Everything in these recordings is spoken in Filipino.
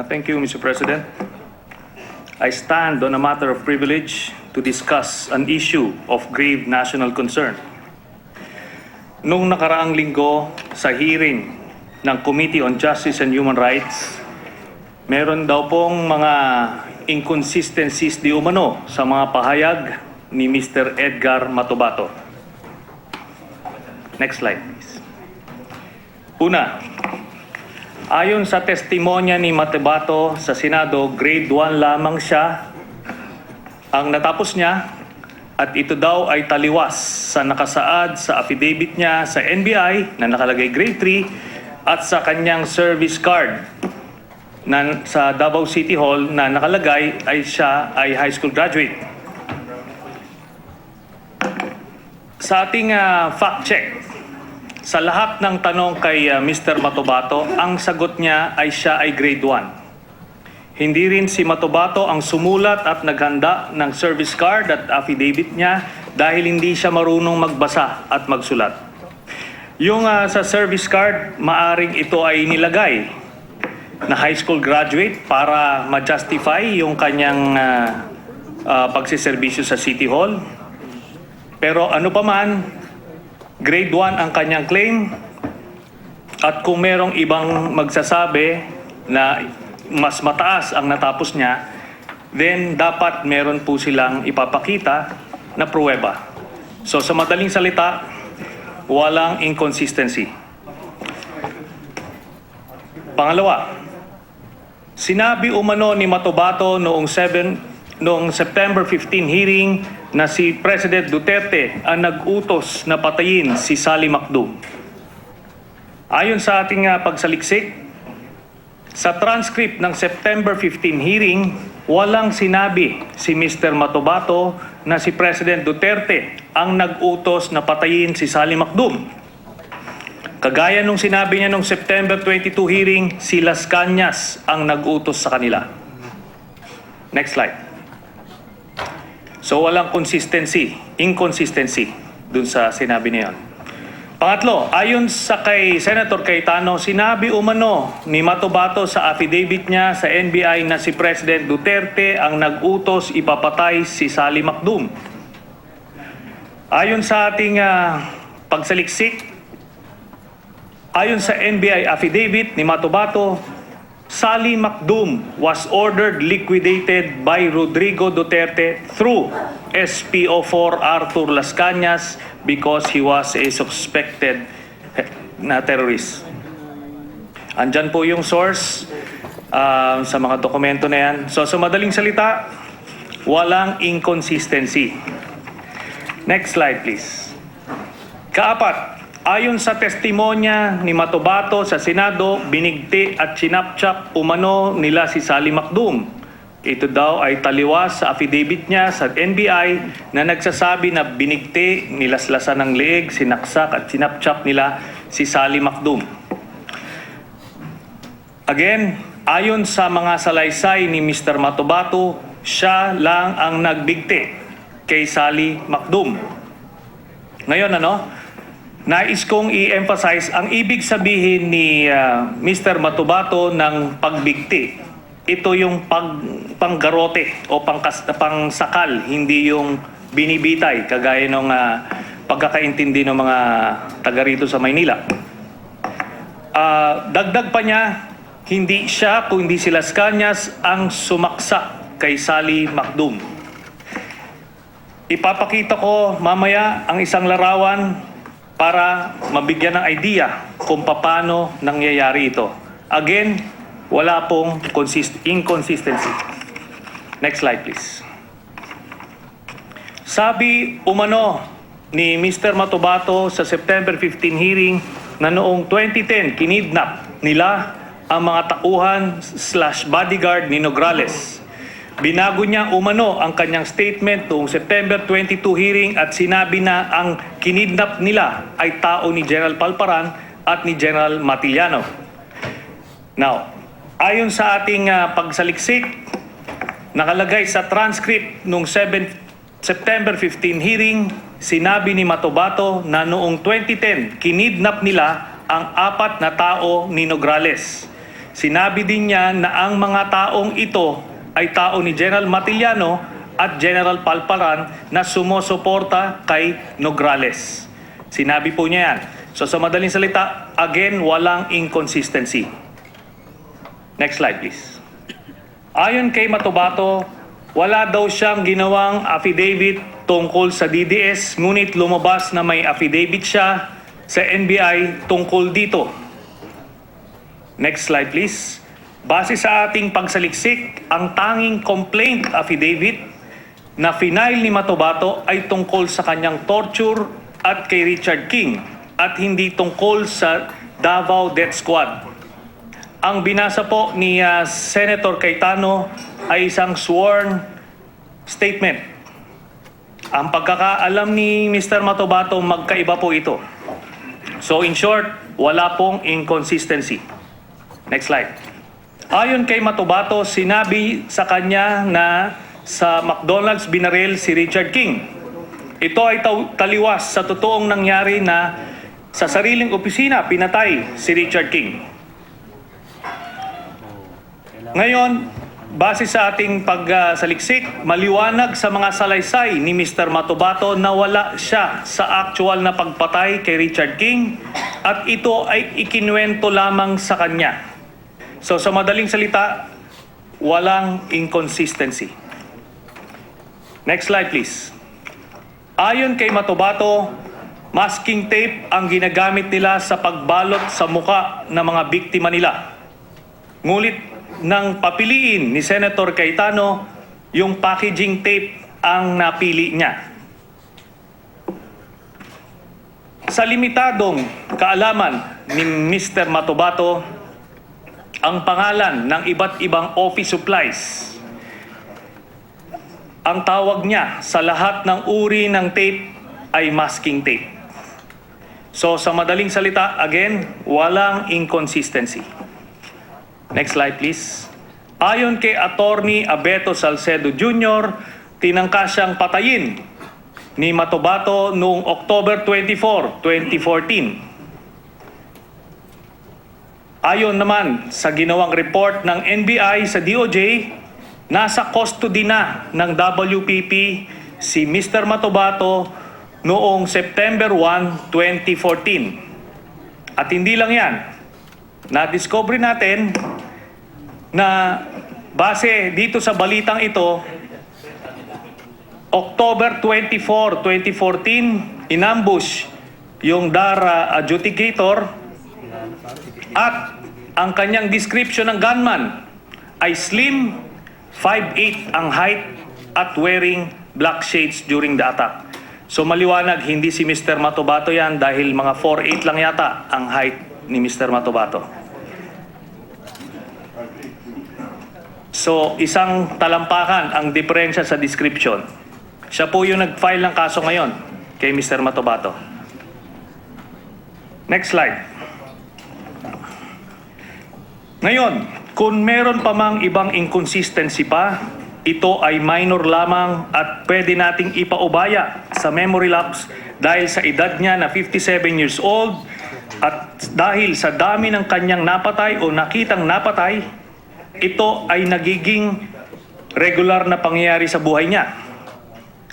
Thank you, Mr. President. I stand on a matter of privilege to discuss an issue of grave national concern. Noong nakaraang linggo sa hearing ng Committee on Justice and Human Rights, meron daw pong mga inconsistencies di umano sa mga pahayag ni Mr. Edgar Matubato. Next slide, please. Una, ayon sa testimonya ni Matubato sa Senado, grade 1 lamang siya ang natapos niya at ito daw ay taliwas sa nakasaad sa affidavit niya sa NBI na nakalagay grade 3 at sa kanyang service card na sa Davao City Hall na nakalagay ay siya ay high school graduate. Sa ating fact check, sa lahat ng tanong kay Mr. Matubato, ang sagot niya ay siya ay grade 1. Hindi rin si Matubato ang sumulat at naghanda ng service card at affidavit niya dahil hindi siya marunong magbasa at magsulat. Yung sa service card, maaring ito ay nilagay na high school graduate para ma-justify yung kanyang pagsiservisyo sa City Hall. Pero ano pa man, grade 1 ang kanyang claim at kung merong ibang magsasabi na mas mataas ang natapos niya, then dapat meron po silang ipapakita na pruweba. So sa madaling salita, walang inconsistency. Pangalawa, sinabi umano ni Matubato noong September 15 hearing na si President Duterte ang nag-utos na patayin si Sally Macdum. Ayon sa ating pagsaliksik, sa transcript ng September 15 hearing, walang sinabi si Mr. Matubato na si President Duterte ang nag-utos na patayin si Sally Macdum. Kagaya nung sinabi niya nung September 22 hearing, si Las Cañas ang nag-utos sa kanila. Next slide. So walang inconsistency dun sa sinabi niya. Pangatlo, ayon sa kay Senator Cayetano, sinabi umano ni Matubato sa affidavit niya sa NBI na si President Duterte ang nag-utos ipapatay si Sally Macdum. Ayon sa ating pagsaliksik, ayon sa NBI affidavit ni Matubato, Sally Macdum was ordered liquidated by Rodrigo Duterte through SPO4 Arthur Las Cañas because he was a suspected na terrorist. Andyan po yung source sa mga dokumento na yan. So sa madaling salita, walang inconsistency. Next slide please. Kaapat, ayon sa testimonya ni Matubato sa Senado, binigti at sinapchap umano nila si Sally Macdum. Ito daw ay taliwas sa affidavit niya sa NBI na nagsasabi na binigti, nilaslasan ng leeg, sinaksak at sinapchap nila si Sally Macdum. Again, ayon sa mga salaysay ni Mr. Matubato, siya lang ang nagbigti kay Sally Macdum. Ngayon nais kong i-emphasize ang ibig sabihin ni Mr. Matubato ng pagbigti. Ito yung panggarote o pangsakal, hindi yung binibitay kagaya ng pagkakaintindi ng mga taga rito sa Maynila. Dagdag pa niya, hindi siya kundi si Las Cañas ang sumaksak kay Sally Macdum. Ipapakita ko mamaya ang isang larawan para mabigyan ng idea kung paano nangyayari ito. Again, wala pong inconsistency. Next slide please. Sabi umano ni Mr. Matubato sa September 15 hearing na noong 2010 kinidnap nila ang mga tauhan / bodyguard ni Nograles. Binago niya umano ang kanyang statement noong September 22 hearing at sinabi na ang kinidnap nila ay tao ni General Palparan at ni General Matiliano. Now, ayon sa ating pagsaliksik, nakalagay sa transcript noong September 15 hearing, sinabi ni Matubato na noong 2010, kinidnap nila ang 4 na tao ni Nograles. Sinabi din niya na ang mga taong ito ay tao ni General Matiliano at General Palparan na sumusuporta kay Nograles. Sinabi po niya yan. So sa madaling salita, again, walang inconsistency. Next slide please. Ayon kay Matobato, wala daw siyang ginawang affidavit tungkol sa DDS, ngunit lumabas na may affidavit siya sa NBI tungkol dito. Next slide please. Base sa ating pagsaliksik, ang tanging complaint affidavit na final ni Matobato ay tungkol sa kanyang torture at kay Richard King at hindi tungkol sa Davao Death Squad. Ang binasa po ni Senator Cayetano ay isang sworn statement. Ang pagkakaalam ni Mr. Matobato, magkaiba po ito. So in short, wala pong inconsistency. Next slide. Ayon kay Matobato, sinabi sa kanya na sa McDonald's binaril si Richard King. Ito ay taliwas sa totoong nangyari na sa sariling opisina pinatay si Richard King. Ngayon, base sa ating pagsaliksik, maliwanag sa mga salaysay ni Mr. Matobato na wala siya sa actual na pagpatay kay Richard King at ito ay ikinuwento lamang sa kanya. So sa madaling salita, walang inconsistency. Next slide please. Ayon kay Matobato, masking tape ang ginagamit nila sa pagbalot sa muka ng mga biktima nila. Ngulit nang papiliin ni Senator Cayetano, yung packaging tape ang napili niya. Sa limitadong kaalaman ni Mr. Matobato, ang pangalan ng iba't ibang office supplies, ang tawag niya sa lahat ng uri ng tape ay masking tape. So sa madaling salita, again, walang inconsistency. Next slide please. Ayon kay Attorney Abeto Salcedo Jr., tinangka siyang patayin ni Matobato noong October 24, 2014. Ayon naman sa ginawang report ng NBI sa DOJ, nasa custody na ng WPP si Mr. Matobato noong September 1, 2014. At hindi lang yan, na-discover natin na base dito sa balitang ito, October 24, 2014, inambush yung DARA adjudicator at ang kanyang description ng gunman ay slim, 5'8" ang height at wearing black shades during the attack. So maliwanag, hindi si Mr. Matobato yan dahil mga 4'8" lang yata ang height ni Mr. Matobato. So, isang talampakan ang diferensya sa description. Siya po yung nag-file ng kaso ngayon kay Mr. Matobato. Next slide. Ngayon, kung meron pa mang ibang inconsistency pa, ito ay minor lamang at pwede nating ipaubaya sa memory lapse dahil sa edad niya na 57 years old at dahil sa dami ng kanyang napatay o nakitang napatay, ito ay nagiging regular na pangyayari sa buhay niya.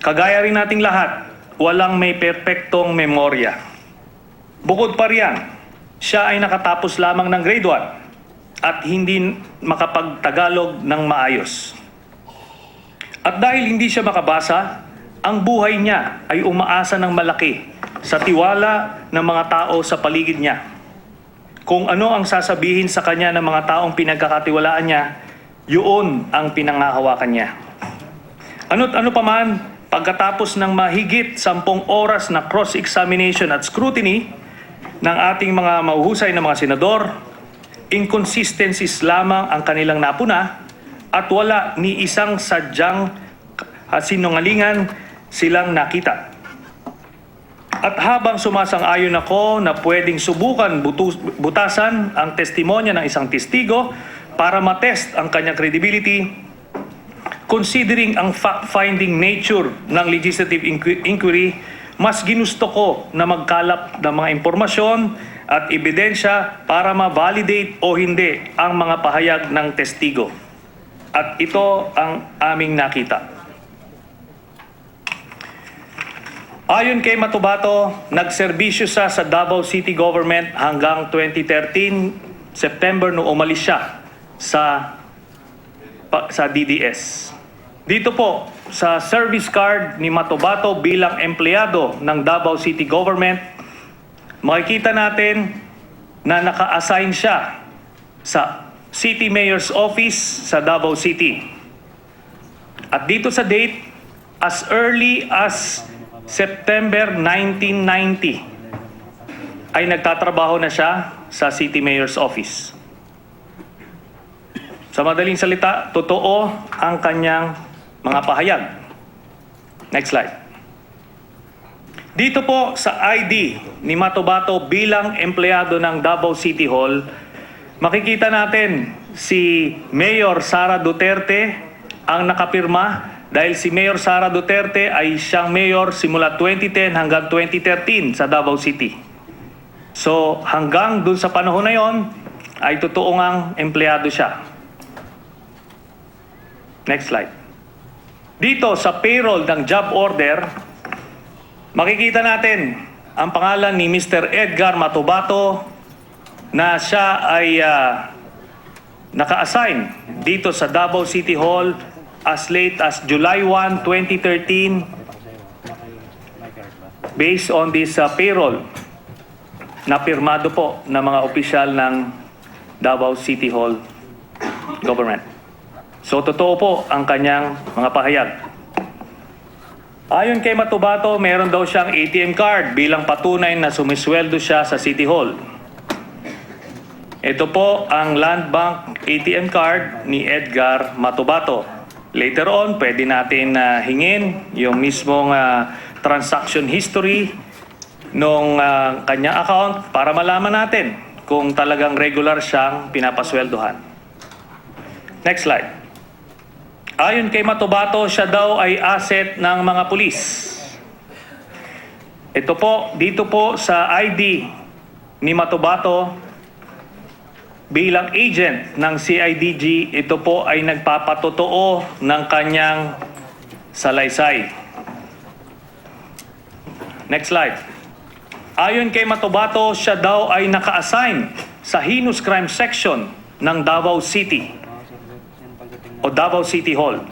Kagaya rin nating lahat, walang may perpektong memorya. Bukod pa riyan, siya ay nakatapos lamang ng grade 1 at hindi makapagtagalog ng maayos. At dahil hindi siya makabasa, ang buhay niya ay umaasa ng malaki sa tiwala ng mga tao sa paligid niya. Kung ano ang sasabihin sa kanya ng mga taong pinagkakatiwalaan niya, yun ang pinangahawakan niya. Ano't ano pa man, pagkatapos ng mahigit 10 oras na cross-examination at scrutiny ng ating mga mahuhusay na mga senador, inconsistencies lamang ang kanilang napuna at wala ni isang sadyang sinungalingan silang nakita. At habang sumasang-ayon ako na pwedeng subukan butasan ang testimonya ng isang testigo para matest ang kanyang credibility, considering ang fact-finding nature ng legislative inquiry, mas ginusto ko na magkalap ng mga impormasyon at ebidensya para ma-validate o hindi ang mga pahayag ng testigo. At ito ang aming nakita. Ayon kay Matubato, nagserbisyo siya sa Davao City Government hanggang 2013 September nung umalis siya sa DDS. Dito po sa service card ni Matubato bilang empleyado ng Davao City Government, makikita natin na naka-assign siya sa City Mayor's Office sa Davao City. At dito sa date, as early as September 1990 ay nagtatrabaho na siya sa City Mayor's Office. Sa madaling salita, totoo ang kanyang mga pahayag. Next slide. Dito po sa ID ni Matubato bilang empleyado ng Davao City Hall, makikita natin si Mayor Sara Duterte ang nakapirma dahil si Mayor Sara Duterte ay siyang mayor simula 2010 hanggang 2013 sa Davao City. So hanggang dun sa panahon na yon ay totoo ngang empleyado siya. Next slide. Dito sa payroll ng job order, makikita natin ang pangalan ni Mr. Edgar Matubato na siya ay naka-assign dito sa Davao City Hall as late as July 1, 2013 based on this payroll na pirmado po ng mga opisyal ng Davao City Hall Government. So totoo po ang kanyang mga pahayag. Ayon kay Matubato, meron daw siyang ATM card bilang patunay na sumisweldo siya sa City Hall. Ito po ang Land Bank ATM card ni Edgar Matubato. Later on, pwede natin hingin yung mismong transaction history nung kanyang account para malaman natin kung talagang regular siyang pinapasweldohan. Next slide. Ayon kay Matubato, siya daw ay asset ng mga pulis. Ito po, dito po sa ID ni Matubato bilang agent ng CIDG, ito po ay nagpapatotoo ng kanyang salaysay. Next slide. Ayon kay Matubato, siya daw ay naka-assign sa heinous crime section ng Davao City o Davao City Hall.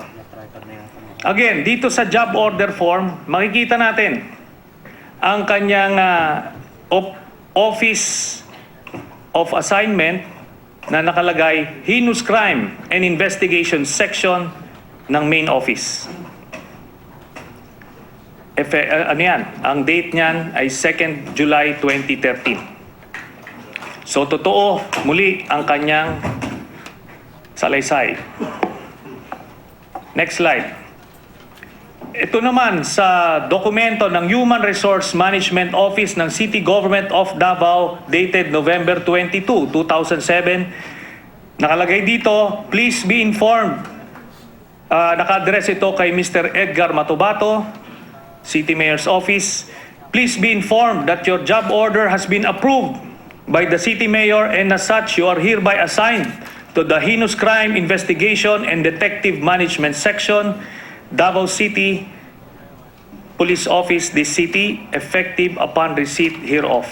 Again, dito sa job order form, makikita natin ang kanyang office of assignment na nakalagay heinous crime and investigation section ng main office. Ano yan? Ang date niyan ay 2nd July 2013. So totoo muli ang kanyang salaysay. Next slide. Ito naman sa dokumento ng Human Resource Management Office ng City Government of Davao dated November 22, 2007. Nakalagay dito, please be informed. Naka-address ito kay Mr. Edgar Matubato, City Mayor's Office. Please be informed that your job order has been approved by the City Mayor and as such you are hereby assigned to the Heinous Crime Investigation and Detective Management Section, Davao City Police Office, this city, effective upon receipt hereof.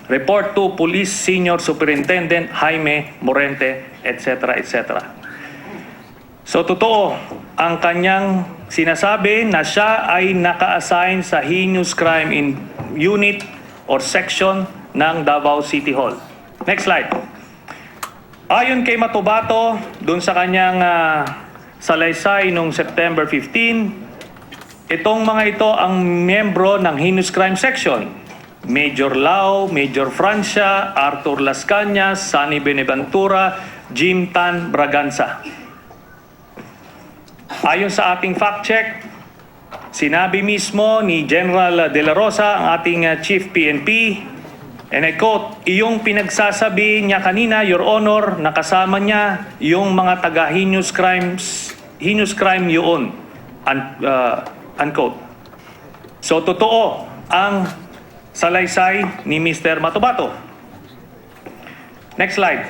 Report to Police Senior Superintendent Jaime Morente, etc., etc. So totoo ang kanyang sinasabi na siya ay naka-assign sa Heinous Crime Unit or Section ng Davao City Hall. Next slide. Ayon kay Matubato, dun sa kanyang salaysay noong September 15, itong mga ito ang miyembro ng Heinous Crime Section. Major Lau, Major Francia, Arthur Las Cañas, Sunny Beneventura, Jim Tan Braganza. Ayon sa ating fact check, sinabi mismo ni General De La Rosa, ang ating Chief PNP, and I quote, iyong pinagsasabi niya kanina, Your Honor, nakasama niya yung mga taga-heinous crime yun. Unquote. So, totoo ang salaysay ni Mr. Matubato. Next slide.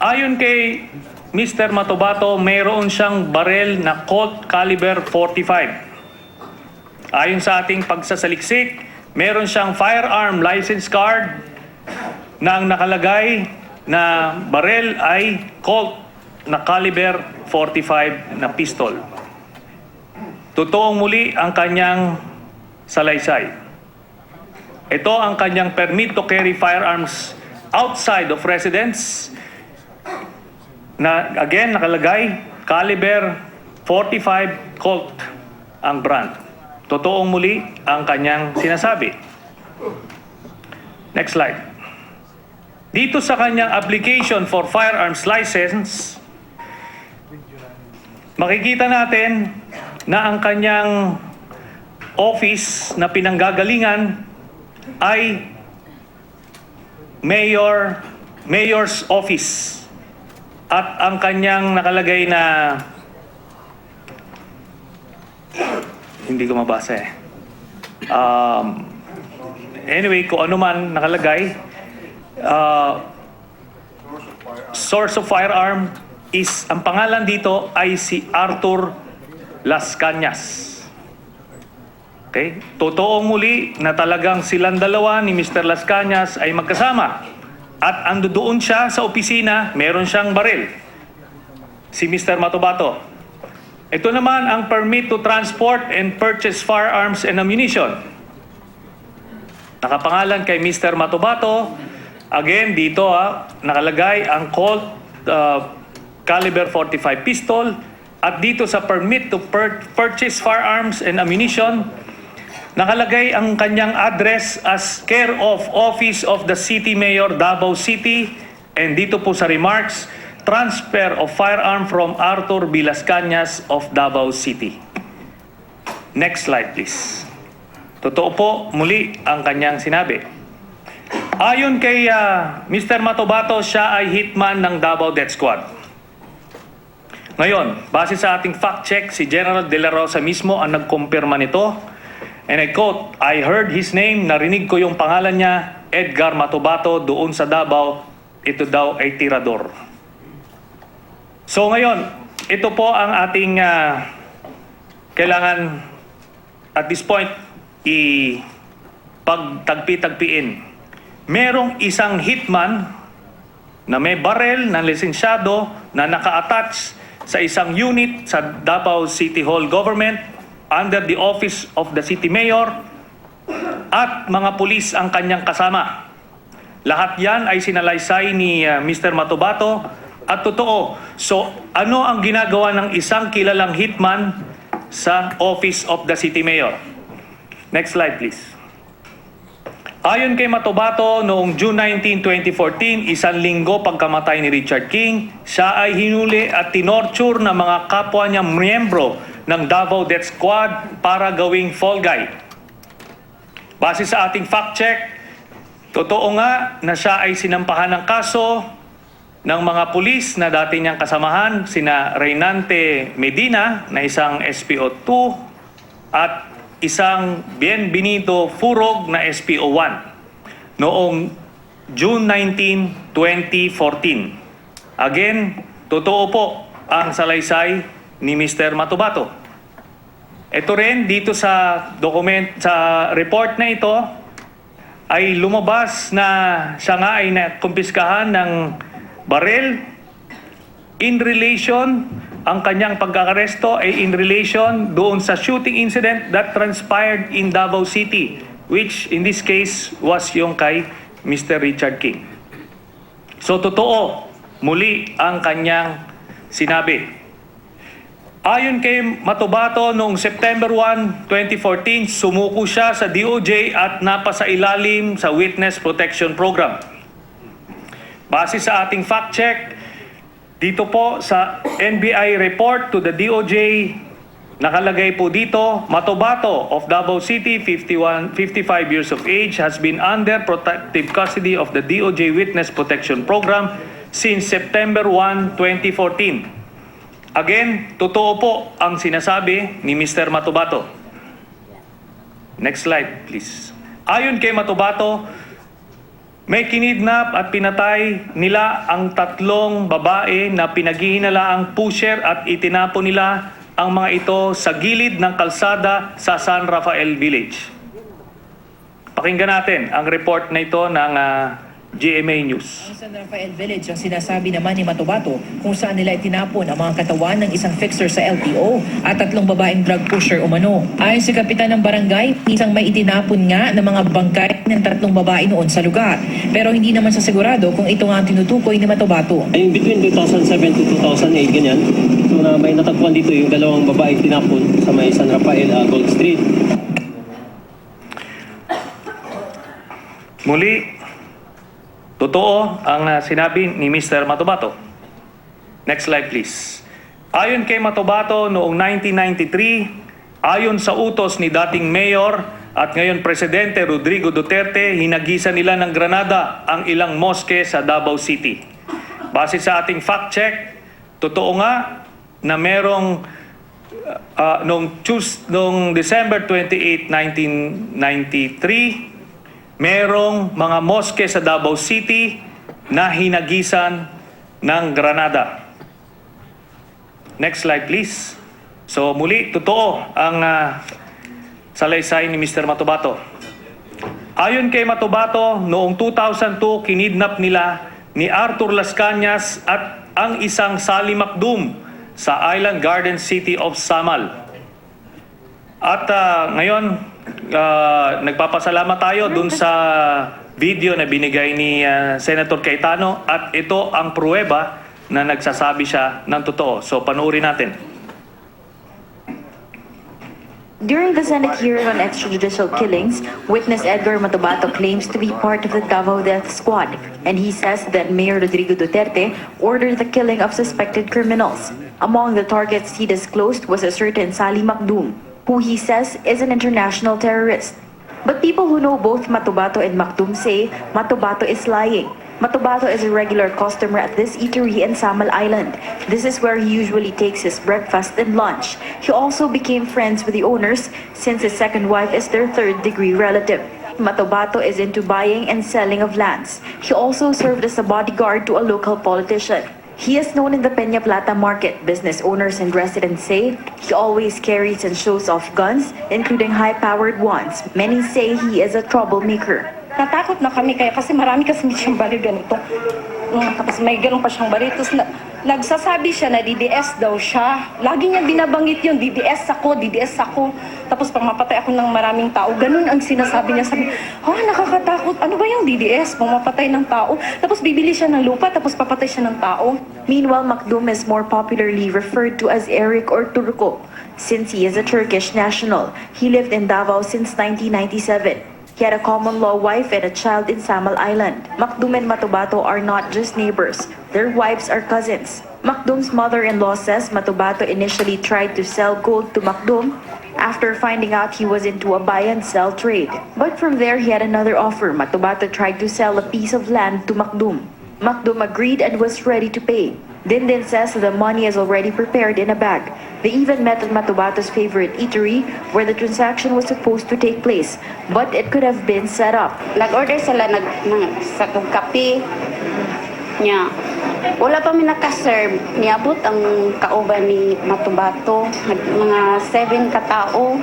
Ayon kay Mr. Matubato, mayroon siyang barel na Colt caliber 45. Ayon sa ating pagsasaliksik, meron siyang firearm license card na ang nakalagay na barel ay Colt na caliber 45 na pistol. Totoong muli ang kanyang salaysay. Ito ang kanyang permit to carry firearms outside of residence na again nakalagay caliber 45 Colt ang brand. Totoong muli ang kanyang sinasabi. Next slide. Dito sa kanyang application for firearms license, makikita natin na ang kanyang office na pinanggagalingan ay mayor's office. At ang kanyang nakalagay na hindi ko mabasa eh. Anyway, kung ano man nakalagay, source of firearm is, ang pangalan dito ay si Arthur Las Cañas. Okay? Totoong muli na talagang silang dalawa ni Mr. Las Cañas ay magkasama. At ando doon siya sa opisina, meron siyang baril. Si Mr. Matubato. Ito naman ang permit to transport and purchase firearms and ammunition. Nakapangalan kay Mr. Matubato. Again, dito nakalagay ang Colt caliber 45 pistol. At dito sa permit to purchase firearms and ammunition, nakalagay ang kanyang address as care of Office of the City Mayor, Davao City. And dito po sa remarks, transfer of firearm from Arthur B. Las Cañas of Davao City. Next slide, please. Totoo po muli ang kanyang sinabi. Ayon kay Mr. Matubato, siya ay hitman ng Davao Death Squad. Ngayon, base sa ating fact check, si General De La Rosa mismo ang nagkumpirma nito. And I quote, "I heard his name, narinig ko yung pangalan niya, Edgar Matubato, doon sa Davao, ito daw ay tirador." So ngayon, ito po ang ating kailangan at this point pagtagpi-tagpiin. Merong isang hitman na may barel na lisensyado na naka-attach sa isang unit sa Davao City Hall Government under the Office of the City Mayor at mga pulis ang kanyang kasama. Lahat yan ay sinalaysay ni Mr. Matubato at totoo. So, ano ang ginagawa ng isang kilalang hitman sa Office of the City Mayor? Next slide, please. Ayon kay Matubato, noong June 19, 2014, isang linggo pagkamatay ni Richard King, siya ay hinuli at tinorture ng mga kapwa niyang miyembro ng Davao Death Squad para gawing fall guy. Base sa ating fact check, totoo nga na siya ay sinampahan ng kaso ng mga pulis na dati niyang kasamahan, sina Reynante Medina na isang SPO2 at isang Bienvenido Furog na SPO1 noong June 19, 2014. Again, totoo po ang salaysay ni Mr. Matubato. Ito rin dito sa report na ito ay lumabas na siya nga ay nakumpiskahan ng baril in relation, ang kanyang pagkakaresto ay in relation doon sa shooting incident that transpired in Davao City, which in this case was yung kay Mr. Richard King. So totoo muli ang kanyang sinabi. Ayon kay Matubato, noong September 1, 2014, sumuko siya sa DOJ at napasailalim sa Witness Protection Program. Base sa ating fact check, dito po sa NBI report to the DOJ, nakalagay po dito, Matubato of Davao City, 55 years of age, has been under protective custody of the DOJ Witness Protection Program since September 1, 2014. Again, totoo po ang sinasabi ni Mr. Matubato. Next slide, please. Ayon kay Matubato, may kinidnap at pinatay nila ang 3 babae na pinaghihinalaang pusher at itinapon nila ang mga ito sa gilid ng kalsada sa San Rafael Village. Pakinggan natin ang report na ito ng GMA News. Ang San Rafael Village ang sinasabi naman ni Matubato kung saan nila itinapon ang mga katawan ng isang fixer sa LTO at 3 babaeng drug pusher umano. Ayon sa kapitan ng barangay, isang may itinapon nga ng mga bangkay ng 3 babae noon sa lugar. Pero hindi naman sa sigurado kung ito nga ang tinutukoy ni Matubato. Yung between 2007 to 2008, ganyan. So na may natagpuan dito yung 2 babaeng tinapon sa may San Rafael, Gold Street. Muli, totoo ang sinabi ni Mr. Matubato. Next slide please. Ayon kay Matubato, noong 1993, ayon sa utos ni dating Mayor at ngayon Presidente Rodrigo Duterte, hinagisan nila ng granada ang ilang moske sa Davao City. Base sa ating fact check, totoo nga na merong noong December 28, 1993, merong mga moske sa Davao City na hinagisan ng granada. Next slide please. So muli, totoo ang salaysay ni Mr. Matubato. Ayon kay Matubato, noong 2002, kinidnap nila ni Arthur Las Cañas at ang isang Sally Macdum sa Island Garden City of Samal. At ngayon, nagpapasalamat tayo dun sa video na binigay ni Senator Cayetano at ito ang pruweba na nagsasabi siya ng totoo. So panoorin natin. During the Senate hearing on extrajudicial killings, witness Edgar Matubato claims to be part of the Davao Death Squad, and he says that Mayor Rodrigo Duterte ordered the killing of suspected criminals. Among the targets he disclosed was a certain Sally Macdum, who he says is an international terrorist. But people who know both Matubato and Macdum say Matubato is lying. Matubato is a regular customer at this eatery in Samal Island. This is where he usually takes his breakfast and lunch. He also became friends with the owners since his second wife is their third-degree relative. Matubato is into buying and selling of lands. He also served as a bodyguard to a local politician. He is known in the Peña Plata market. Business owners and residents say he always carries and shows off guns, including high-powered ones. Many say he is a troublemaker. Natakot na kami kaya kasi marami kasi siyang baril ganito. Tapos may ganun pa siyang baril. Tapos nagsasabi siya na DDS daw siya. Lagi niya binabanggit yun, DDS ako, DDS ako. Tapos pag mapatay ako ng maraming tao, ganun ang sinasabi niya. Sabi, nakakatakot. Ano ba yung DDS? Pumapatay ng tao. Tapos bibili siya ng lupa, tapos papatay siya ng tao. Meanwhile, Macdum is more popularly referred to as Eric or Turco, since he is a Turkish national. He lived in Davao since 1997. He had a common law wife and a child in Samal Island. Macdum and Matubato are not just neighbors. Their wives are cousins. Macdum's mother-in-law says Matubato initially tried to sell gold to Macdum after finding out he was into a buy and sell trade. But from there, he had another offer. Matubato tried to sell a piece of land to Macdum. Macdum agreed and was ready to pay. Dindin says the money is already prepared in a bag. They even met at Matubato's favorite eatery where the transaction was supposed to take place, but it could have been set up. Nag-order sila sa kape niya. Wala pa mi nakaserve. Niabot ang kauban ni Matubato. Mga 7 katao.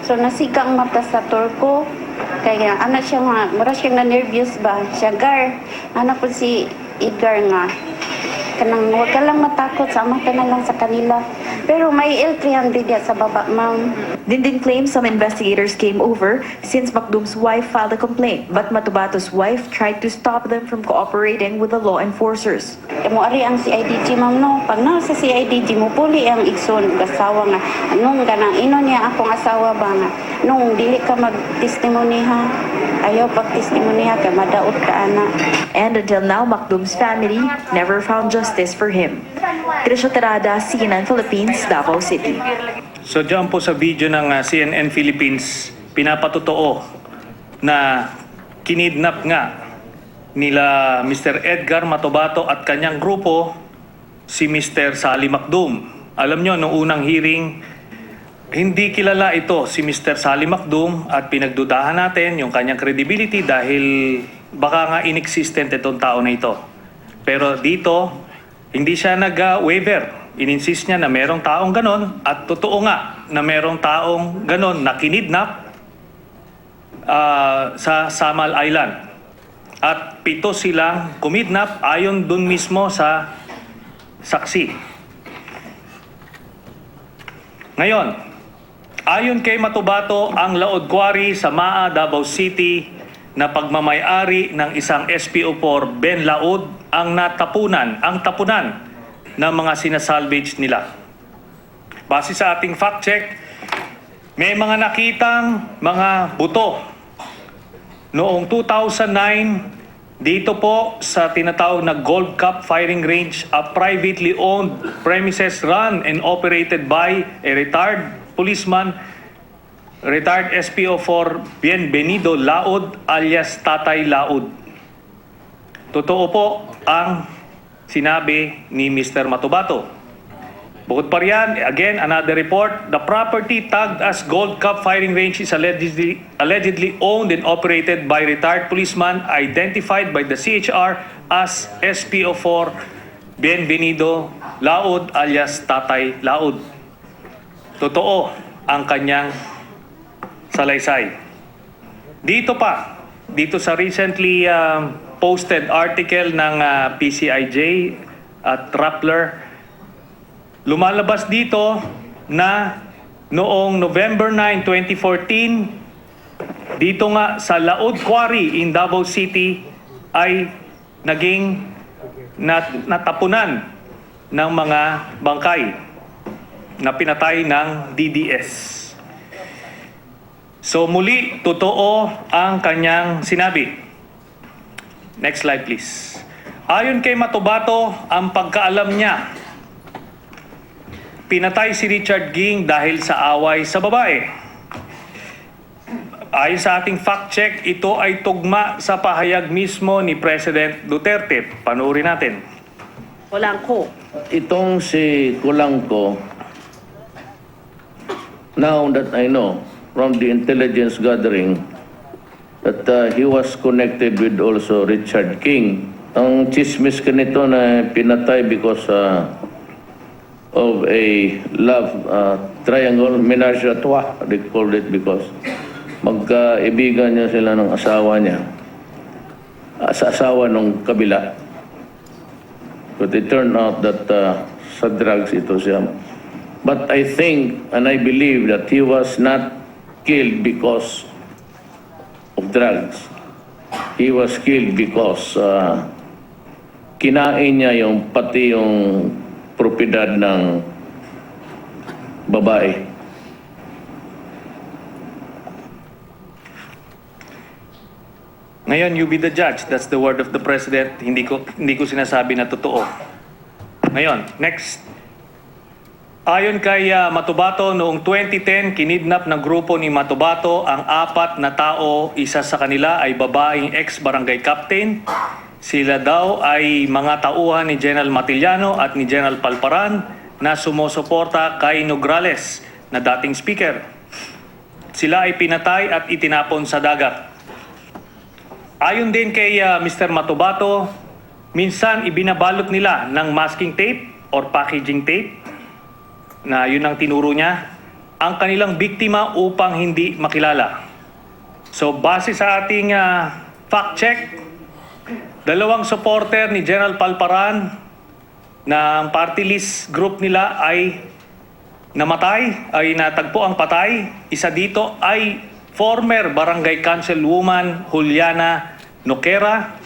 So nasiga ang mata sa Turko. Kaya anak siya nga, mura siya na nervous ba? Siya gar. Anak po si Edgar nga. Kanang huwag ka lang matakot, sama ka na lang sa kanila. Pero may L300 sa baba, ma'am. Dindin claims some investigators came over since Macdum's wife filed a complaint, but Matubato's wife tried to stop them from cooperating with the law enforcers. Mo ari ang CIDG, ma'am, no? Pag na sa CIDG mo, puli ang igsoon, kasawa nga. Anong ganang ino niya akong asawa ba nga? Nung dili ka mag-testimony ha, ayaw pag-testimony ha, kaya madaot ka, anak. And until now, Macdum's family never found justice for him. Trisha Terada, CNN Philippines, Davao City. So diyan po sa video ng CNN Philippines, pinapatotoo na kinidnap nga nila Mr. Edgar Matubato at kanyang grupo si Mr. Sally Macdum. Alam nyo, noong unang hearing, hindi kilala ito si Mr. Sally Macdum at pinagdudahan natin yung kanyang credibility dahil baka nga inexistent itong tao na ito. Pero dito, hindi siya nag-waiver. Ininsist niya na merong taong ganon at totoo nga na merong taong ganon na kinidnap sa Samal Island. At 7 silang kumidnap ayon dun mismo sa saksi. Ngayon, ayon kay Matubato, ang Laod Quarry sa Maa, Davao City na pagmamayari ng isang SPO4 Ben Laod ang tapunan ng mga sinasalvage nila. Base sa ating fact check, may mga nakitang mga buto. Noong 2009, dito po sa tinatawag na Gold Cup Firing Range, a privately owned premises run and operated by a retired policeman, retired SPO4 Bienvenido Laod alias Tatay Laod. Totoo po ang sinabi ni Mr. Matubato. Bukod pa riyan, again, another report, the property tagged as Gold Cup Firing Range is allegedly owned and operated by retired policeman identified by the CHR as SPO4 Bienvenido Laod alias Tatay Laod. Totoo ang kanyang salaysay. Dito sa recently posted article ng PCIJ at Rappler, lumalabas dito na noong November 9, 2014, dito nga sa Laod Quarry in Davao City ay naging natapunan ng mga bangkay na pinatay ng DDS. So muli, totoo ang kanyang sinabi. Next slide please. Ayon kay Matubato, ang pagkaalam niya, pinatay si Richard Ging dahil sa away sa babae. Ayon sa ating fact check, ito ay tugma sa pahayag mismo ni President Duterte. Panoorin natin. Kulangko. Itong si Kulangko, now that I know from the intelligence gathering that he was connected with also Richard King. Ang chismis ka nito na pinatay because of a love triangle, menage a trois, they called it, because magkaibigan niya sila ng asawa niya, sa asawa ng kabila. But it turned out that sa drugs ito siya. But I think and I believe that he was not killed because of drugs. He was killed because kinain niya pati yung propiedad ng babae. Ngayon, you be the judge. That's the word of the President. Hindi ko sinasabi na totoo. Ngayon, next. Ayon kay Matubato, noong 2010, kinidnap ng grupo ni Matubato ang 4 na tao. Isa sa kanila ay babaeng ex-barangay captain. Sila daw ay mga tauhan ni General Matiliano at ni General Palparan na sumusuporta kay Nograles na dating speaker. Sila ay pinatay at itinapon sa dagat. Ayon din kay Mr. Matubato, minsan ibinabalot nila ng masking tape or packaging tape, na yun ang tinuro niya, ang kanilang biktima upang hindi makilala. So base sa ating fact check, 2 supporter ni General Palparan na ang party list group nila ay namatay, ay natagpo ang patay. Isa dito ay former barangay councilwoman Juliana Noquera.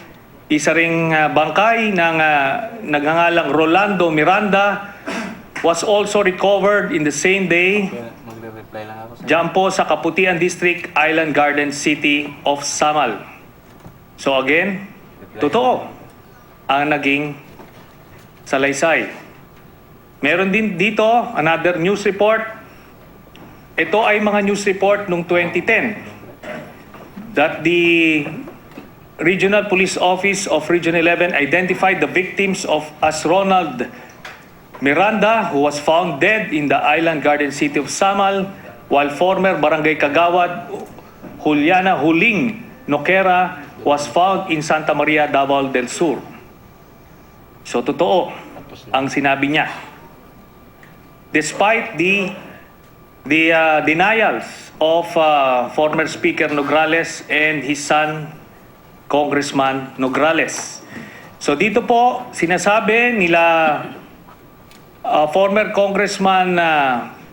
Isa ring bangkay ng nagngangalang Rolando Miranda was also recovered in the same day diyan po sa Kaputian District, Island Garden City of Samal. So again, totoo ang naging salaysay. Meron din dito another news report. Ito ay mga news report noong 2010 that the Regional Police Office of Region 11 identified the victims as Ronald Miranda, who was found dead in the Island Garden City of Samal, while former Barangay Kagawad Juliana Huling Noquera was found in Santa Maria, Davao del Sur. So totoo ang sinabi niya. Despite the denials of former Speaker Nograles and his son, Congressman Nograles. So dito po, sinasabi nila former Congressman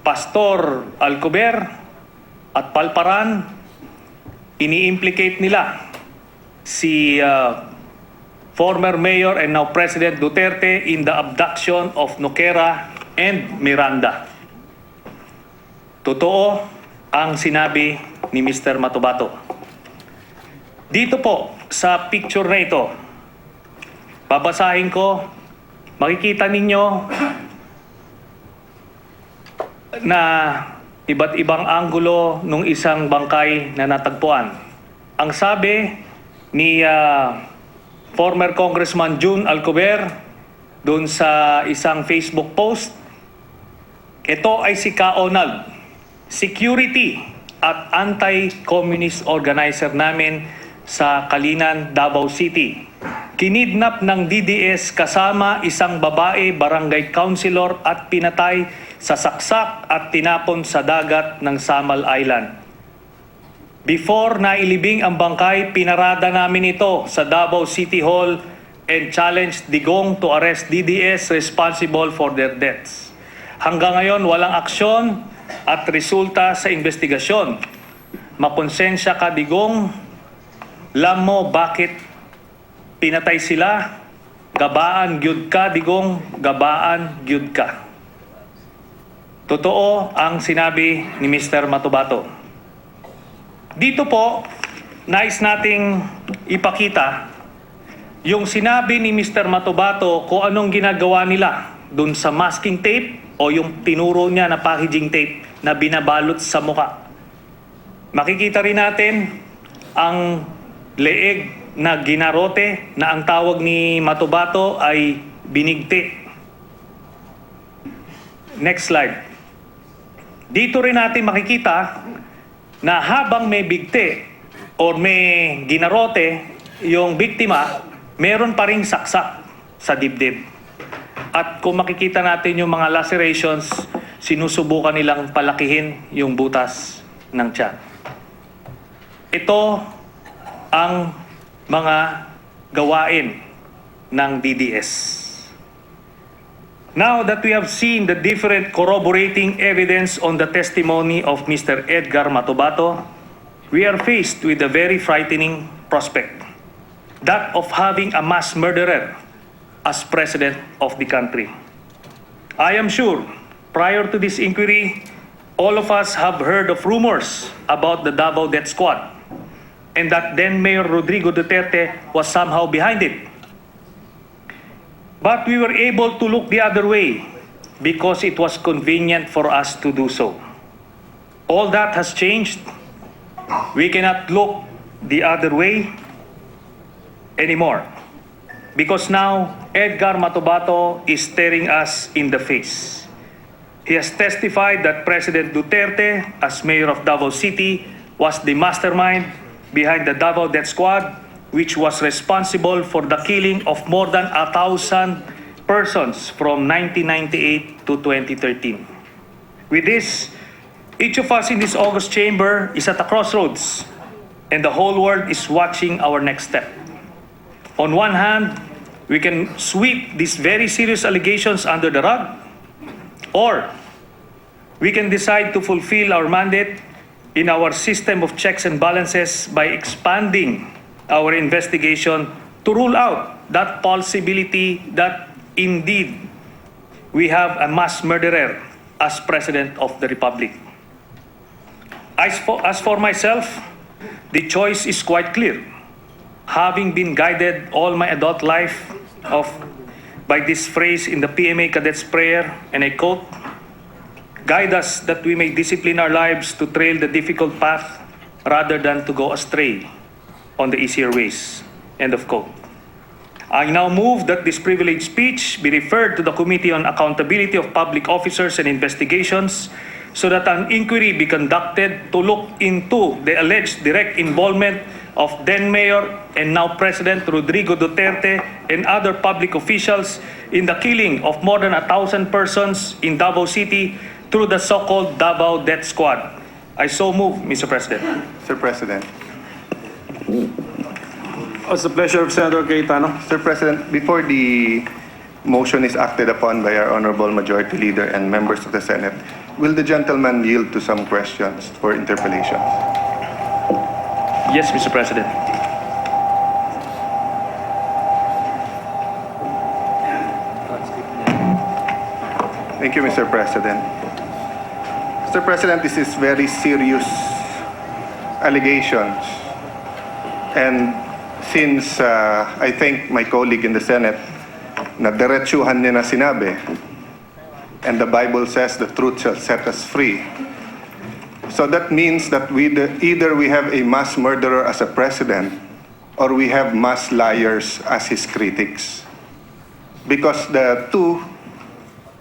Pastor Alcober at Palparan, ini-implicate nila si former Mayor and now President Duterte in the abduction of Noquera and Miranda. Totoo ang sinabi ni Mr. Matubato. Dito po, sa picture na ito, babasahin ko, makikita ninyo na iba't ibang anggulo ng isang bangkay na natagpuan. Ang sabi ni former Congressman June Alcober doon sa isang Facebook post, ito ay si Kaonag, security at anti-communist organizer namin sa Kalinan, Davao City. Kinidnap ng DDS kasama isang babae, barangay councilor at pinatay sa saksak at tinapon sa dagat ng Samal Island. Before nailibing ang bangkay, pinarada namin ito sa Davao City Hall and challenged Digong to arrest DDS responsible for their deaths. Hanggang ngayon, walang aksyon at resulta sa investigasyon. Makonsensya ka, Digong. Alam mo bakit pinatay sila? Gabaan gyud ka, Digong. Gabaan gyud ka. Totoo ang sinabi ni Mr. Matubato. Dito po, nais nating ipakita yung sinabi ni Mr. Matubato kung anong ginagawa nila dun sa masking tape o yung tinuro niya na packaging tape na binabalot sa muka. Makikita rin natin ang leeg na ginarote na ang tawag ni Matubato ay binigti. Next slide. Dito rin natin makikita na habang may bigti o may ginarote yung biktima, meron pa ring saksak sa dibdib. At kung makikita natin yung mga lacerations, sinusubukan nilang palakihin yung butas ng tiyan. Ito ang mga gawain ng DDS. Now that we have seen the different corroborating evidence on the testimony of Mr. Edgar Matubato, we are faced with a very frightening prospect, that of having a mass murderer as president of the country. I am sure, prior to this inquiry, all of us have heard of rumors about the Davao Death Squad, and that then Mayor Rodrigo Duterte was somehow behind it. But we were able to look the other way because it was convenient for us to do so. All that has changed. We cannot look the other way anymore because now Edgar Matubato is staring us in the face. He has testified that President Duterte, as mayor of Davao City, was the mastermind behind the Davao Death Squad, which was responsible for the killing of more than 1,000 persons from 1998 to 2013. With this, each of us in this August chamber is at a crossroads, and the whole world is watching our next step. On one hand, we can sweep these very serious allegations under the rug, or we can decide to fulfill our mandate in our system of checks and balances by expanding our investigation to rule out that possibility that indeed we have a mass murderer as President of the Republic. As for myself, the choice is quite clear. Having been guided all my adult life by this phrase in the PMA Cadets Prayer, and I quote, "Guide us that we may discipline our lives to trail the difficult path rather than to go astray on the easier ways." End of quote. I now move that this privileged speech be referred to the Committee on Accountability of Public Officers and Investigations so that an inquiry be conducted to look into the alleged direct involvement of then Mayor and now President Rodrigo Duterte and other public officials in the killing of more than 1,000 persons in Davao City through the so-called Davao Death Squad. I so move, Mr. President. Mr. President. What's the pleasure of Senator Cayetano? Mr. President, before the motion is acted upon by our Honorable Majority Leader and members of the Senate, will the gentleman yield to some questions for interpellation? Yes, Mr. President. Thank you, Mr. President. Mr. President, this is very serious allegations. And since I think my colleague in the Senate na diretsuhan niya na sinabi, and the Bible says the truth shall set us free. So that means that either we have a mass murderer as a president or we have mass liars as his critics. Because the two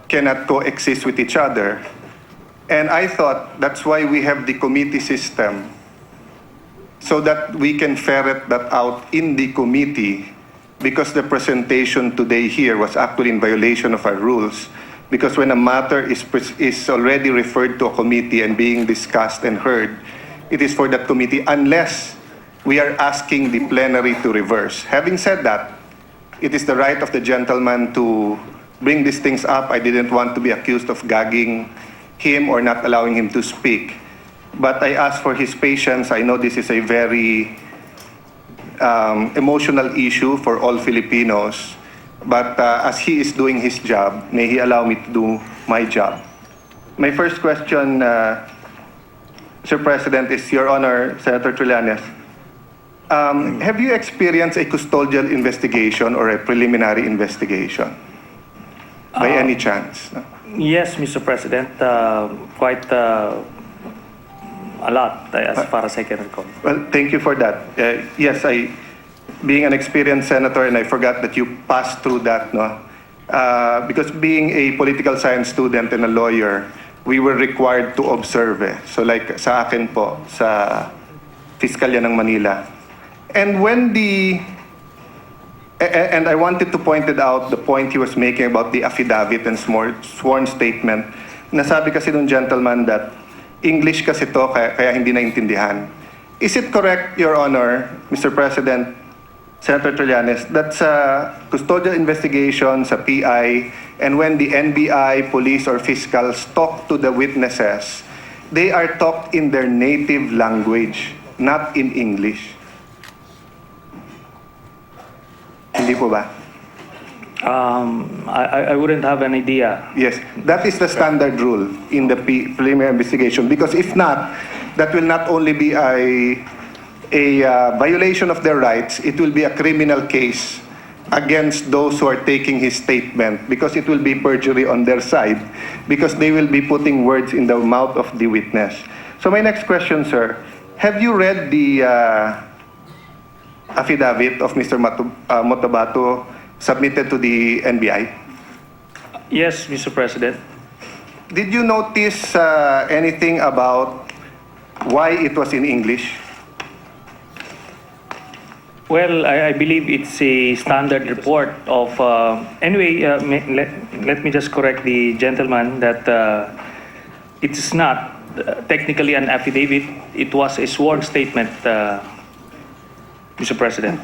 cannot coexist with each other. And I thought that's why we have the committee system, so that we can ferret that out in the committee, because the presentation today here was actually in violation of our rules. Because when a matter is already referred to a committee and being discussed and heard, it is for that committee unless we are asking the plenary to reverse. Having said that, it is the right of the gentleman to bring these things up. I didn't want to be accused of gagging him or not allowing him to speak. But I ask for his patience. I know this is a very emotional issue for all Filipinos. But as he is doing his job, may he allow me to do my job. My first question, Mr. President, is Your Honor, Senator Trillanes. Have you experienced a custodial investigation or a preliminary investigation? By any chance? No? Yes, Mr. President. Quite a lot, as far as I can recall. Well, thank you for that. Yes, being an experienced senator, and I forgot that you passed through that, no? Because being a political science student and a lawyer, we were required to observe. So like sa akin po, sa Fiskalya ng Manila. And and I wanted to point it out, the point he was making about the affidavit and sworn statement. Nasabi kasi nung gentleman that English kasi to, kaya hindi naintindihan. Is it correct, Your Honor, Mr. President, Senator Trillanes, that sa custodial investigation, sa PI, and when the NBI, police, or fiscals talk to the witnesses, they are talked in their native language, not in English? Hindi po ba? I wouldn't have an idea. Yes, that is the standard rule in the preliminary investigation. Because if not, that will not only be a violation of their rights, it will be a criminal case against those who are taking his statement, because it will be perjury on their side, because they will be putting words in the mouth of the witness. So my next question, sir, have you read the affidavit of Mr. Motobato submitted to the NBI? Yes, Mr. President. Did you notice anything about why it was in English? Well, I believe it's a standard report of... anyway, let me just correct the gentleman that it's not technically an affidavit. It was a sworn statement, Mr. President.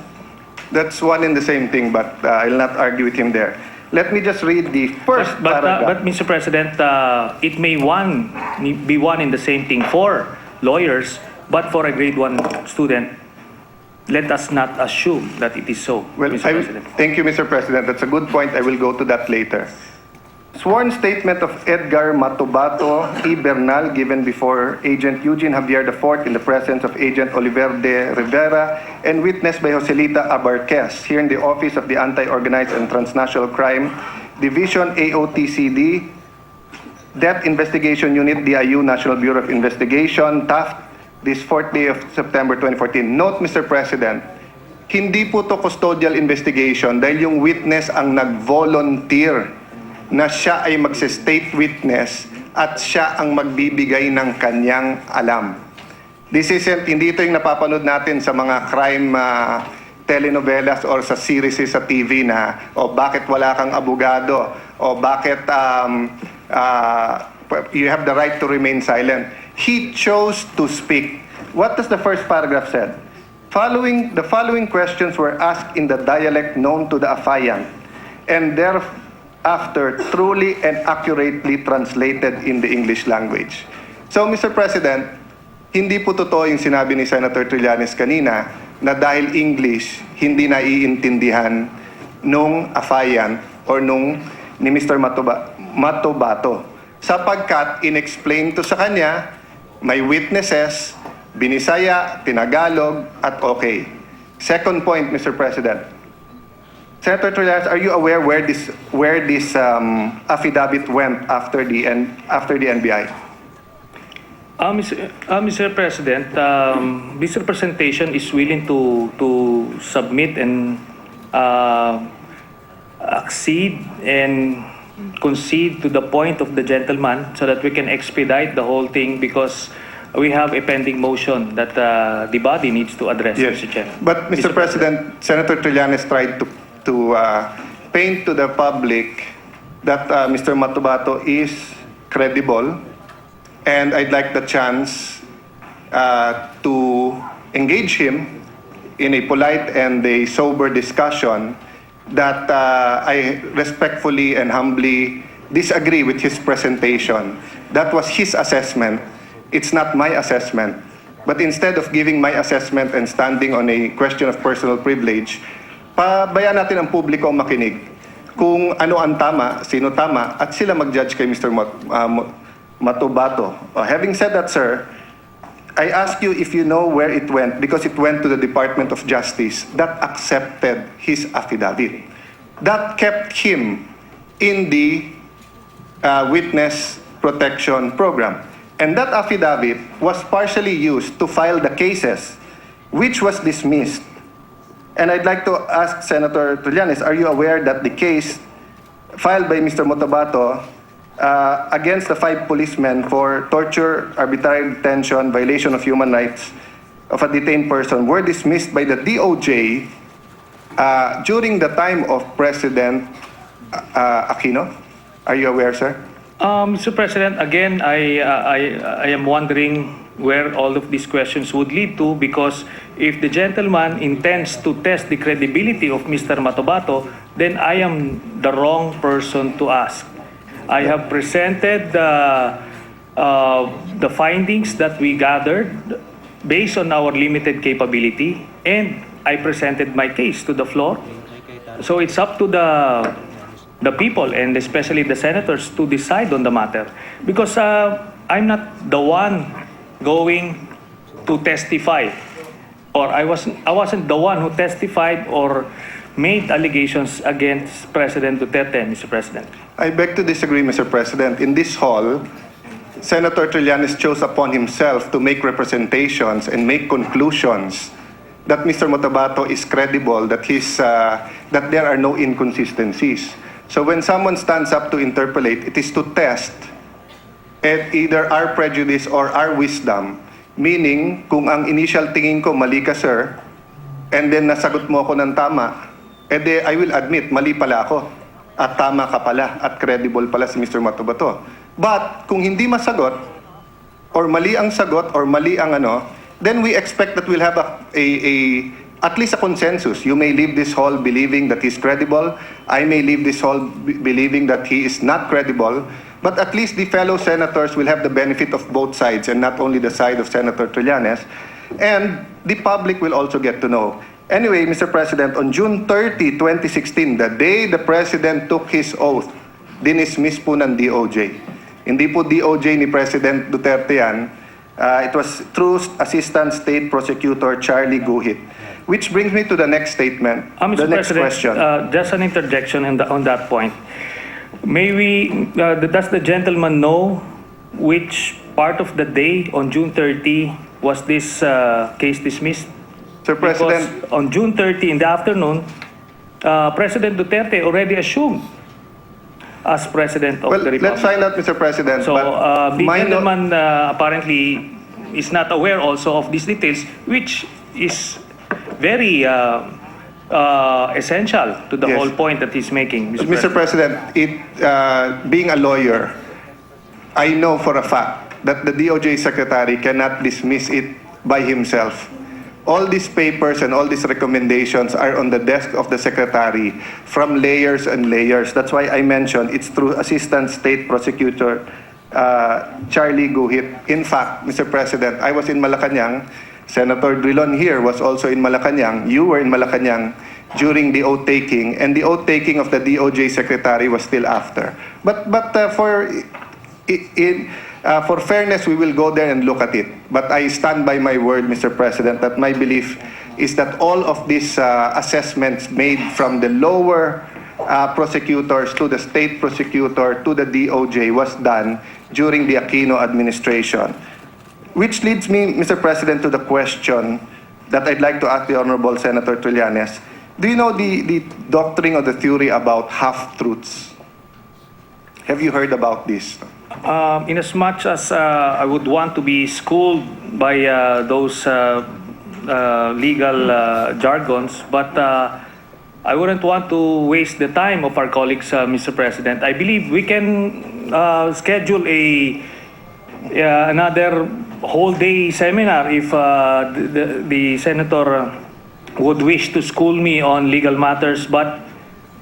That's one and the same thing, but I'll not argue with him there. Let me just read the first paragraph. But Mr. President, it may be one in the same thing for lawyers, but for a grade 1 student, let us not assume that it is so, Well, Mr. President. thank you, Mr. President. That's a good point. I will go to that later. Sworn statement of Edgar Matobato E. Bernal given before Agent Eugene Javier IV in the presence of Agent Oliver de Rivera and witnessed by Joselita Abarquez here in the Office of the Anti-Organized and Transnational Crime Division AOTCD, Death Investigation Unit, DIU, National Bureau of Investigation, Taft, this 4th day of September 2014. Note, Mr. President, hindi po to custodial investigation dahil yung witness ang nag-volunteer na siya ay magse-state witness at siya ang magbibigay ng kanyang alam. Hindi ito yung napapanood natin sa mga crime telenovelas or sa series sa TV na bakit wala kang abogado o bakit you have the right to remain silent. He chose to speak. What does the first paragraph said? The following questions were asked in the dialect known to the affiant and thereafter truly and accurately translated in the English language. So, Mr. President, hindi po totoo yung sinabi ni Senator Trillanes kanina na dahil English, hindi naiintindihan nung affiant or ni Mr. Matobato. Sapagkat in-explain to sa kanya, may witnesses, Binisaya, Tinagalog, at okay. Second point, Mr. President. Senator Trillanes, are you aware where this affidavit went after the NBI? Mr. President, this representation is willing to submit and accede and concede to the point of the gentleman so that we can expedite the whole thing because we have a pending motion that the body needs to address, Yes, Mr. Chair. but Mr. President, Senator Trillanes tried to paint to the public that Mr. Matobato is credible, and I'd like the chance to engage him in a polite and a sober discussion that I respectfully and humbly disagree with his presentation. That was his assessment. It's not my assessment. But instead of giving my assessment and standing on a question of personal privilege, pabayaan natin ang publiko ang makinig kung ano ang tama, sino tama, at sila mag-judge kay Mr. Matobato. Having said that, sir, I ask you if you know where it went because it went to the Department of Justice that accepted his affidavit. That kept him in the witness protection program. And that affidavit was partially used to file the cases, which was dismissed. And I'd like to ask Senator Trillanes, are you aware that the case filed by Mr. Matobato against the 5 policemen for torture, arbitrary detention, violation of human rights of a detained person were dismissed by the DOJ during the time of President Aquino? Are you aware, sir? Mr. President, again, I am wondering where all of these questions would lead to because if the gentleman intends to test the credibility of Mr. Matobato, then I am the wrong person to ask. I have presented the findings that we gathered based on our limited capability, and I presented my case to the floor. So it's up to the people and especially the senators to decide on the matter because I'm not the one going to testify or I wasn't the one who testified or made allegations against President Duterte, Mr. President. I beg to disagree, Mr. President. In this hall, Senator Trillanes chose upon himself to make representations and make conclusions that Mr. Matobato is credible, that there are no inconsistencies. So when someone stands up to interpolate, it is to test either our prejudice or our wisdom. Meaning, kung ang initial tingin ko, mali ka, sir, and then nasagot mo ako ng tama, edi I will admit, mali pala ako. At tama ka pala, at credible pala si Mr. Matobato. But, kung hindi masagot, or mali ang sagot, or mali ang then we expect that we'll have at least a consensus. You may leave this hall believing that he's credible. I may leave this hall believing that he is not credible. But at least the fellow senators will have the benefit of both sides and not only the side of Senator Trillanes. And the public will also get to know. Anyway, Mr. President, on June 30, 2016, the day the President took his oath, dinismiss po ng DOJ. Hindi po DOJ ni President Duterte yan. It was through Assistant State Prosecutor Charlie Guhit. Which brings me to the next statement, the Mr. next President, question. just an interjection on that point. Does the gentleman know which part of the day on June 30 was this case dismissed? Sir President, Because on June 30 in the afternoon, President Duterte already assumed as President of Well, the Republic. let's find out, Mr. President. So, but the my no- gentleman apparently is not aware also of these details, which is very essential to the Yes. whole point that he's making, Mr. President, being a lawyer, I know for a fact that the DOJ Secretary cannot dismiss it by himself. All these papers and all these recommendations are on the desk of the Secretary from layers and layers. That's why I mentioned it's through Assistant State Prosecutor Charlie Guhit. In fact, Mr. President, I was in Malacanang. Senator Drilon here was also in Malacanang. You were in Malacanang during the oath-taking, and the oath-taking of the DOJ Secretary was still after. But for fairness, we will go there and look at it. But I stand by my word, Mr. President, that my belief is that all of these assessments made from the lower prosecutors to the state prosecutor to the DOJ was done during the Aquino administration. Which leads me, Mr. President, to the question that I'd like to ask the Honorable Senator Trillanes. Do you know the doctrine or the theory about half-truths? Have you heard about this? In as much as I would want to be schooled by those legal jargons, but I wouldn't want to waste the time of our colleagues, Mr. President. I believe we can schedule another whole day seminar if the senator would wish to school me on legal matters, but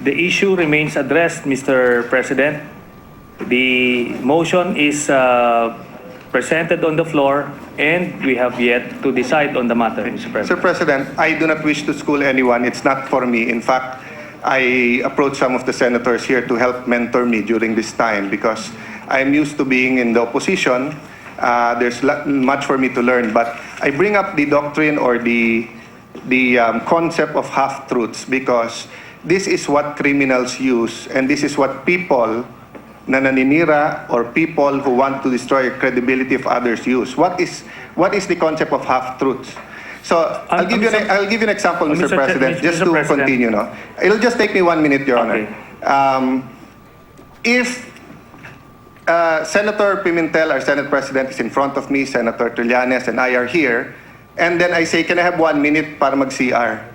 the issue remains addressed, Mr. President. The motion is presented on the floor, and we have yet to decide on the matter, Mr. President. Mr. President, I do not wish to school anyone. It's not for me. In fact, I approached some of the senators here to help mentor me during this time because I'm used to being in the opposition. There's much for me to learn. But I bring up the doctrine or the concept of half-truths because this is what criminals use, and this is what people na naninira or people who want to destroy credibility of others use. What is the concept of half-truths? So I'll give you an example, Mr. Mr. President, just Mr. to President. continue. No, it'll just take me 1 minute, Your Honor. Okay. If Senator Pimentel, our Senate President, is in front of me, Senator Trillanes, and I are here, and then I say, can I have 1 minute para mag-CR?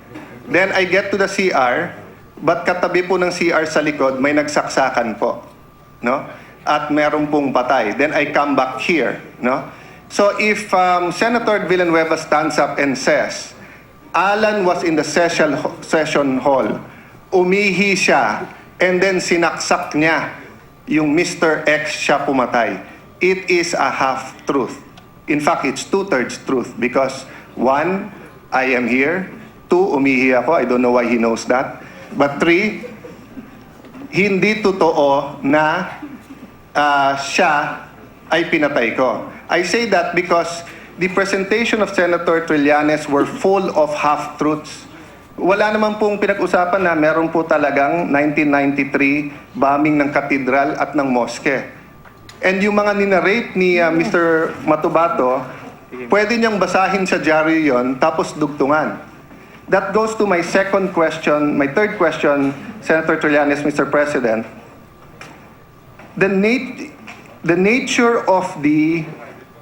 Then I get to the CR, but katabi po ng CR sa likod, may nagsaksakan po. No? At meron pong patay. Then I come back here. No? So if Senator Villanueva stands up and says, Alan was in the session hall, umihi siya, and then sinaksak niya yung Mr. X siya pumatay. It is a half-truth. In fact, it's 2/3 truth because 1, I am here. 2, umihi ako. I don't know why he knows that. But 3, hindi totoo na siya ay pinatay ko. I say that because the presentation of Senator Trillanes were full of half-truths. Wala naman pong pinag-usapan na meron po talagang 1993 bombing ng katedral at ng moske. And yung mga ninarate ni Mr. Matubato, pwede niyang basahin sa diaryo yon tapos dugtungan. That goes to my second question, my third question, Senator Trillanes, Mr. President. The nature of the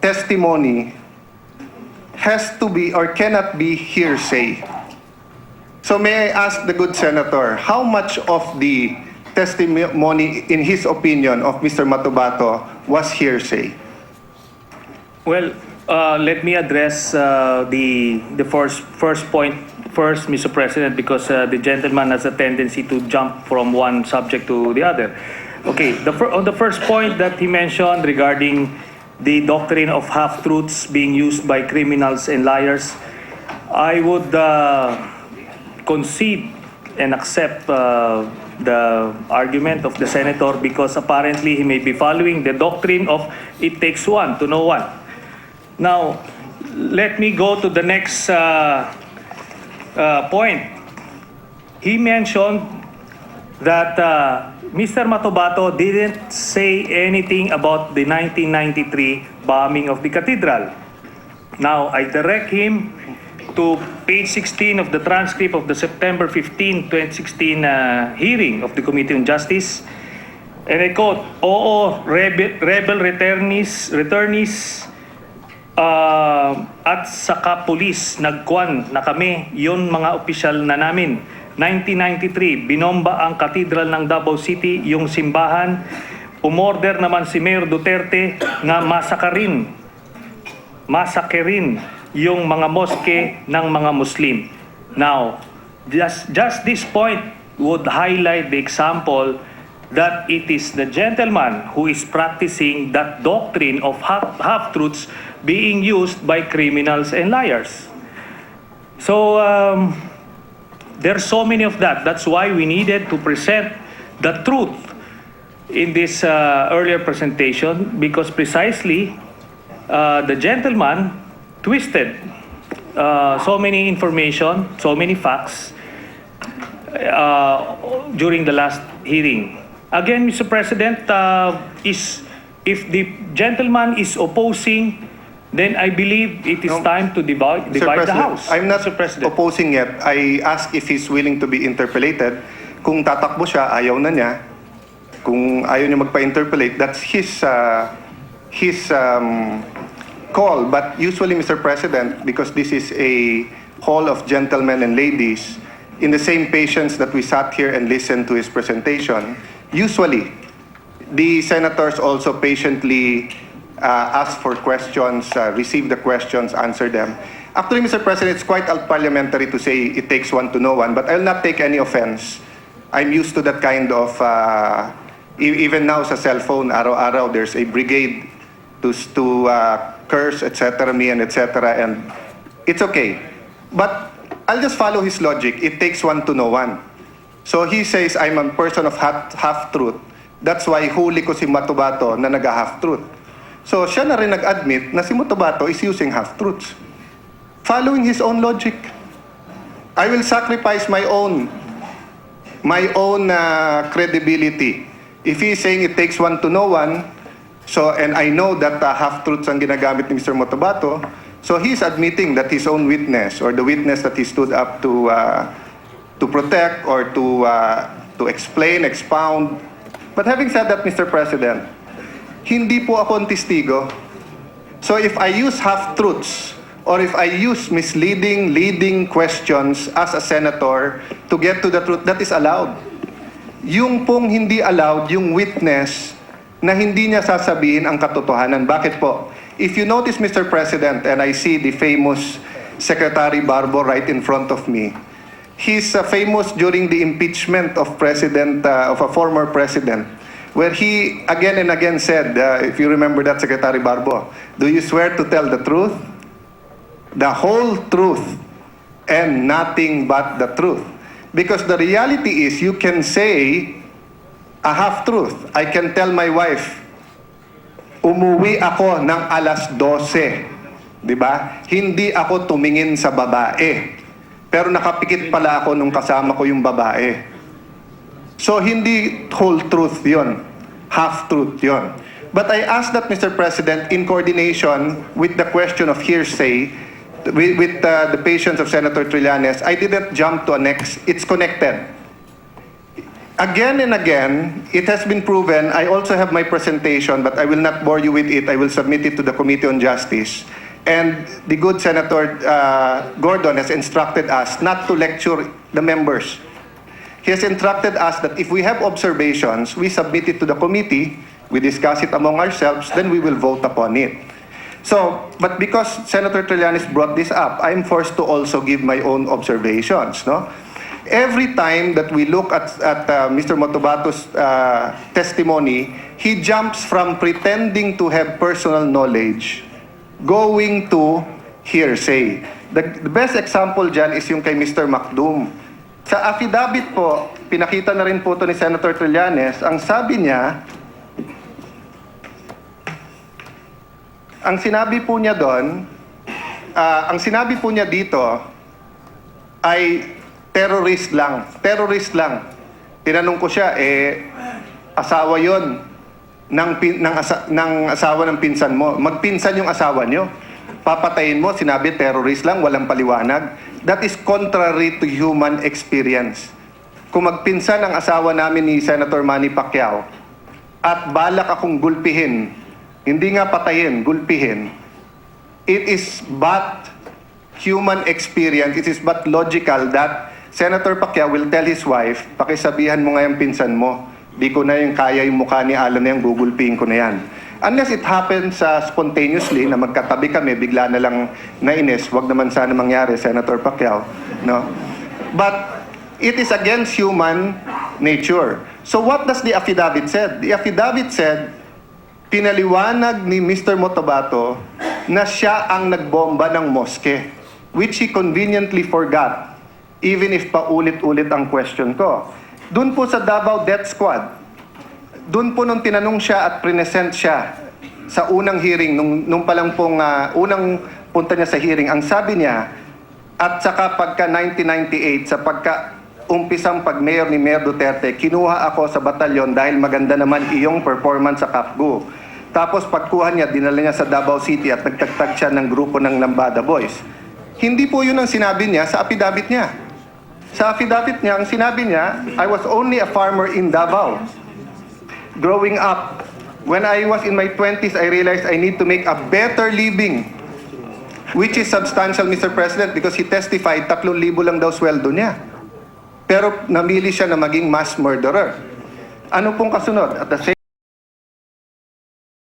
testimony has to be or cannot be hearsay. So may I ask the good senator, how much of the testimony, in his opinion, of Mr. Matubato was hearsay? Well, let me address the first point first, Mr. President, because the gentleman has a tendency to jump from one subject to the other. Okay, on the first point that he mentioned regarding the doctrine of half-truths being used by criminals and liars, I would concede and accept the argument of the senator because apparently he may be following the doctrine of it takes one to know one. Now, let me go to the next point. He mentioned that Mr. Matubato didn't say anything about the 1993 bombing of the cathedral. Now, I direct him to page 16 of the transcript of the September 15, 2016 hearing of the Committee on Justice. and I quote, "Oo, rebel returnees at saka pulis, nagkwan na kami, yun mga opisyal na namin. 1993, binomba ang katedral ng Davao City, yung simbahan. Umorder naman si Mayor Duterte nga masakerin yung mga moske ng mga Muslim." Now, just this point would highlight the example that it is the gentleman who is practicing that doctrine of half-truths being used by criminals and liars. So, there's so many of that. That's why we needed to present the truth in this earlier presentation, because precisely the gentleman twisted so many information, so many facts during the last hearing. Again, Mr. President, if the gentleman is opposing, then I believe it is No. time to divide Mr. the President, House. I'm not Mr. President. opposing yet. I ask if he's willing to be interpellated. Kung tatakbo siya, ayaw na niya. Kung ayaw niya magpa-interpellate, that's his call. But usually, Mr. President, because this is a hall of gentlemen and ladies, in the same patience that we sat here and listened to his presentation, usually, the senators also patiently ask for questions, receive the questions, answer them. Actually, Mr. President, it's quite parliamentary to say it takes one to know one, but I'll not take any offense. I'm used to that kind of, even now sa cellphone, araw-araw, there's a brigade to curse, etc., me, and etc., and it's okay. But I'll just follow his logic. It takes one to know one. So he says, I'm a person of half-truth. That's why huli ko si Matubato na nag-half-truth. So siya na rin nag-admit na si Matubato is using half-truths. Following his own logic. I will sacrifice my own credibility. If he's saying it takes one to know one, so, and I know that half-truths ang ginagamit ni Mr. Matubato, so he's admitting that his own witness, or the witness that he stood up to protect or to explain, expound. But having said that, Mr. President, hindi po ako ang testigo. So if I use half-truths or if I use misleading, leading questions as a senator to get to the truth, that is allowed. Yung pong hindi allowed, yung witness na hindi niya sasabihin ang katotohanan. Bakit po? If you notice, Mr. President, and I see the famous Secretary Barbo right in front of me, he's famous during the impeachment of a former president, where he again and again said, if you remember that, Secretary Barbo, do you swear to tell the truth? The whole truth and nothing but the truth. Because the reality is, you can say a half-truth. I can tell my wife, umuwi ako ng alas 12. Di ba? Hindi ako tumingin sa babae. Pero nakapikit pala ako nung kasama ko yung babae. So, hindi whole truth yon, half-truth yon. But I ask that, Mr. President, in coordination with the question of hearsay, with the patience of Senator Trillanes, I didn't jump to a next. It's connected. Again and again, it has been proven. I also have my presentation, but I will not bore you with it. I will submit it to the Committee on Justice. And the good Senator Gordon has instructed us not to lecture the members. He has instructed us that if we have observations, we submit it to the committee, we discuss it among ourselves, then we will vote upon it. So, but because Senator Trillanes brought this up, I'm forced to also give my own observations, no? Every time that we look at Mr. Motobato's testimony, he jumps from pretending to have personal knowledge, going to hearsay. The best example dyan is yung kay Mr. Macdum. Sa affidavit po, pinakita na rin po ito ni Senator Trillanes, ang sabi niya, ang sinabi po niya doon, ang sinabi po niya dito ay terrorist lang. Terrorist lang. Tinanong ko siya, asawa yon ng asawa ng pinsan mo. Magpinsan yung asawa nyo. Papatayin mo, sinabi terrorist lang, walang paliwanag. That is contrary to human experience. Kung magpinsan ang asawa namin ni Senator Manny Pacquiao, at balak akong gulpihin, hindi nga patayin, gulpihin, it is but human experience, it is but logical that Senator Pacquiao will tell his wife, pakisabihan mo nga yung pinsan mo, di ko na yung kaya yung mukha ni Alan na yan, gugulpihin ko na yan. Unless it happens spontaneously na magkatabi kami, bigla na lang nainis, wag naman sana mangyari, Senator Pacquiao, no? But it is against human nature. So what does the affidavit said? The affidavit said, pinaliwanag ni Mr. Motobato na siya ang nagbomba ng moske, which he conveniently forgot, even if paulit-ulit ang question ko. Doon po sa Davao Death Squad, doon po nung tinanong siya at present siya sa unang hearing, nung palang pong unang punta niya sa hearing, ang sabi niya, at saka pagka 1998, sa pagka-umpisang pag-mayor ni Mayor Duterte, kinuha ako sa batalyon dahil maganda naman iyong performance sa Kapgu. Tapos pagkuha niya, dinala niya sa Davao City at nagtagtag siya ng grupo ng Lambada Boys. Hindi po yun ang sinabi niya sa affidavit niya. Sa affidavit niya, ang sinabi niya, I was only a farmer in Davao. Growing up, when I was in my 20s, I realized I need to make a better living, which is substantial, Mr. President, because he testified 3,000 lang daw sweldo niya. Pero namili siya na maging mass murderer. Ano pong kasunod? At the same